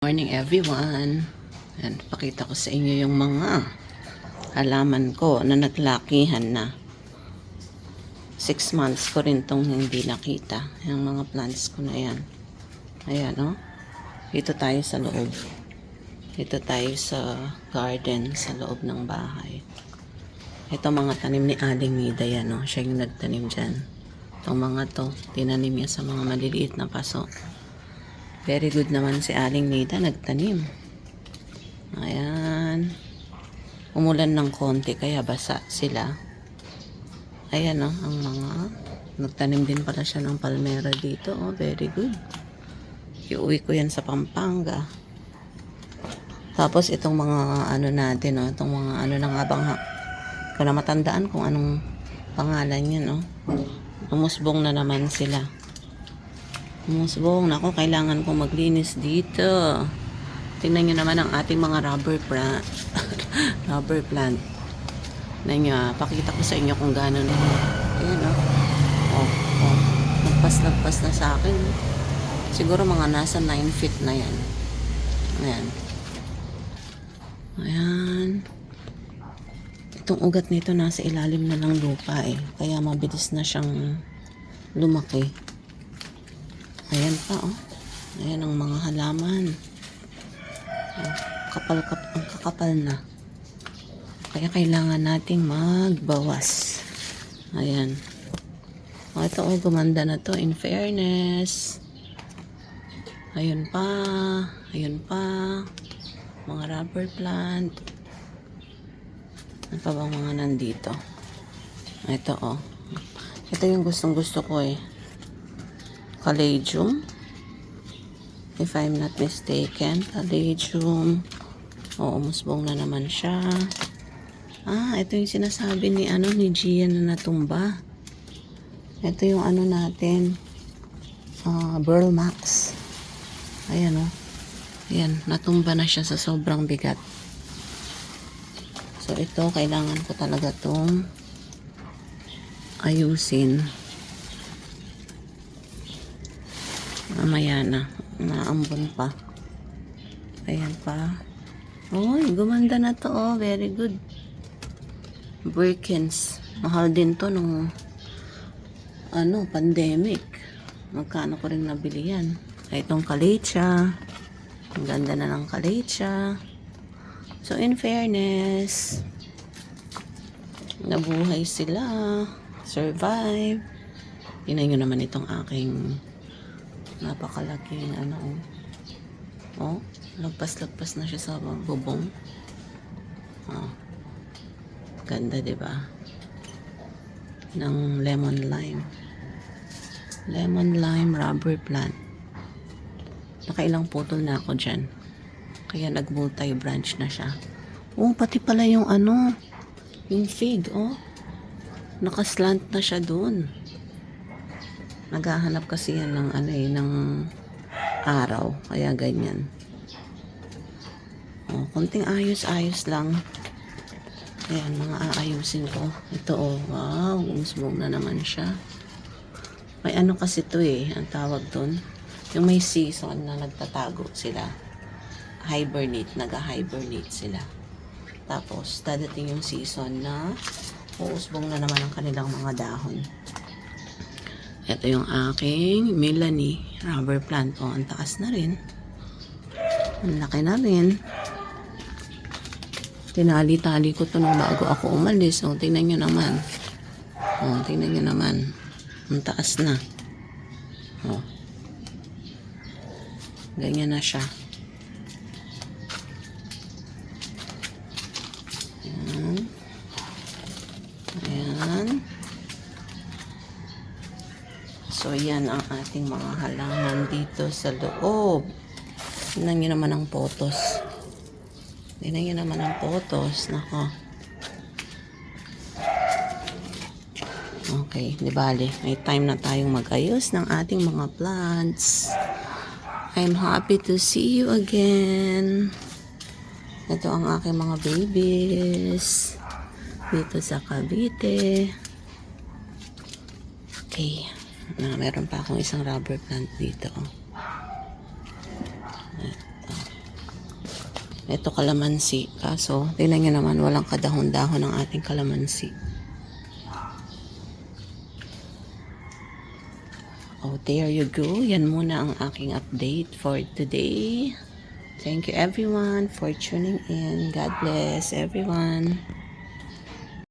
Morning everyone. And pakita ko sa inyo yung mga halaman ko na naglakihan na. 6 months ko rin tong hindi nakita. Yung mga plants ko na yan. Ayan o. Dito tayo sa loob. Dito tayo sa garden sa loob ng bahay. Ito mga tanim ni Aling Nida yan o. Siya yung nagtanim dyan. Itong mga to, tinanim niya sa mga maliliit na paso. Very good naman si Aling Nida, nagtanim. Ayan. Umulan ng konti, kaya basa sila. Ayan o, ang mga... Nagtanim din pala siya ng palmera dito. Oh, very good. Iuwi ko yan sa Pampanga. Tapos itong mga ano natin, oh, itong mga ano na nga bang... Ko na matandaan kung anong pangalan yan, oh. Umusbong na naman sila. Umusbong. Nako, kailangan kong maglinis dito. Tingnan nyo naman ang ating mga rubber plant. Rubber plant. Tingnan nyo, pakita ko sa inyo kung gano'n. Ayan, oh. Oh. Nagpas na sa akin. Siguro mga nasa 9 feet na yan. Ayan. Ayan. Itong ugat nito nasa ilalim na ng lupa eh. Kaya mabilis na siyang lumaki. Ayan pa, oh. Ayan ang mga halaman. Oh, ang kakapal na. Kaya kailangan nating magbawas. Ayan. Oh, ito, oh, gumanda na to. In fairness. Ayun pa. Ayun pa. Mga rubber plant. Ano pa bang mga nandito? Ito, oh. Ito yung gustong gusto ko eh. Caladium, if I'm not mistaken. Caladium. Oo, umusbong na naman siya. Ah, ito yung sinasabi ni Gian na natumba. Ito yung ano natin, Burl Max. Ayan o. Ayan, natumba na siya sa sobrang bigat. So ito, kailangan ko talaga tong ayusin. Mamaya na. Naambon pa. Ayan pa. Uy, gumanda na to. Oh, very good. Birkins. Mahal din to nung pandemic. Magkano ko rin nabili yan. Itong Calathea. Ang ganda na ng Calathea. So, in fairness, nabuhay sila. Survive. Tingnan nyo naman itong aking napakalaking oh, lagpas na siya sa bubong. Oh, ganda, diba? Ng lemon lime rubber plant. Nakailang putol na ako dyan, kaya nag multi branch na siya. Oh, pati pala yung yung fig, oh, nakaslant na siya dun. Naghahanap kasi yan ng ng araw, kaya ganyan. Oh, konting ayos-ayos lang. Ayan, mga aayusin ko. Ito, oh, wow, umusbong na naman siya. May kasi to eh, ang tawag doon. Yung may season na nagtatago sila. Hibernate, nag-hibernate sila. Tapos, dadating yung season na uusbong na naman ang kanilang mga dahon. Ito yung aking Melanie rubber plant. Oh, ang taas na rin. Ang laki na rin. Tinali-tali ko to nung bago ako umalis. Oh, tingnan nyo naman. Oh, tingnan nyo naman. Ang taas na. Oh. Ganyan na siya. Ayan. Ayan. So, yan ang ating mga halaman dito sa loob. Tingnan nyo naman ang photos. Tingnan nyo naman ang photos. Nako. Okay, di bale. May time na tayong mag-ayos ng ating mga plants. I'm happy to see you again. Ito ang aking mga babies. Dito sa Cavite. Okay. Meron pa akong isang rubber plant dito. Ito. Ito kalamansi. Kaso, tingnan nyo naman, walang kadahon-dahon ng ating kalamansi. Oh, there you go. Yan muna ang aking update for today. Thank you everyone for tuning in. God bless everyone.